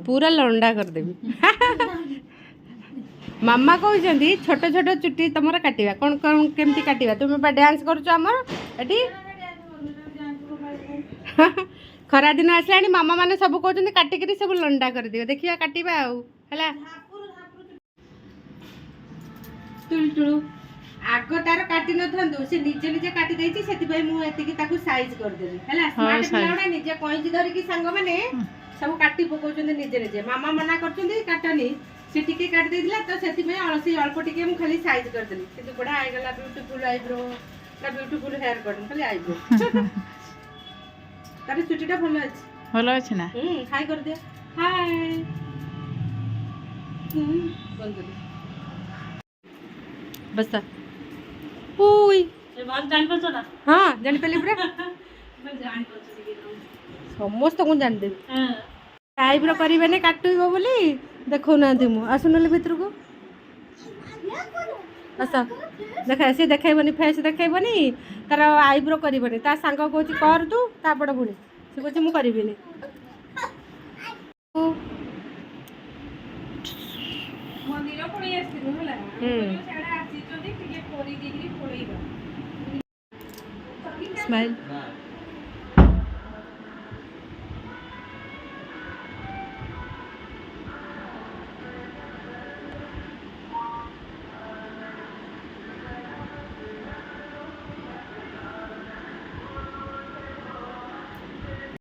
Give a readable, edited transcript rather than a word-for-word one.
पूरा लंडा करदेवी मामा कहते छोट छोट चुटी तुम काटा कौन कौन केमती काटा तुम डांस करमर एटी खरा दिन आसला मामा मैंने सब कहते काटिक सब लंडा कर दियो देखिए काटिबा है टुलटुलु आग तार काटी न से निजे निजे काटी देछि सेति भाई मु एतिकी ताकू साइज कर देली हैला स्मार्ट पिलाउडा निजे कइंची धरि की संग माने सब काटी पकोचंदे निजे निजे मामा मना करचंदी काटनी से टिके काट देदिला तो सेति में अलसी अल्प टिके मु खाली साइज कर देली किंतु बडा आइ गला ब्यूटीफुल आईब्रो ना ब्यूटीफुल हेयर कट खाली आईब्रो तारे चुटीटा भलो अछि ना हाय कर दे हाय बंद कर बस ओई ए बात जान पछो ना हां जान पले पूरा मैं जान पछो कि समस्त को जान दे हां आईब्रो करिबे ने काटुबो बोली देखो ना दिमु आसुनले भितर को अच्छा देख ऐसे देखाइबनी फेस देखाइबनी तार आईब्रो करिबनी ता सांग कहूची कर तू ता बड़ भुणी से कहूची मु करिबिनी मंदिर पड़ी आस्तिनु होला सेडा आसी जदी टिके कोरी दिगरी पड़ेगा स्माइल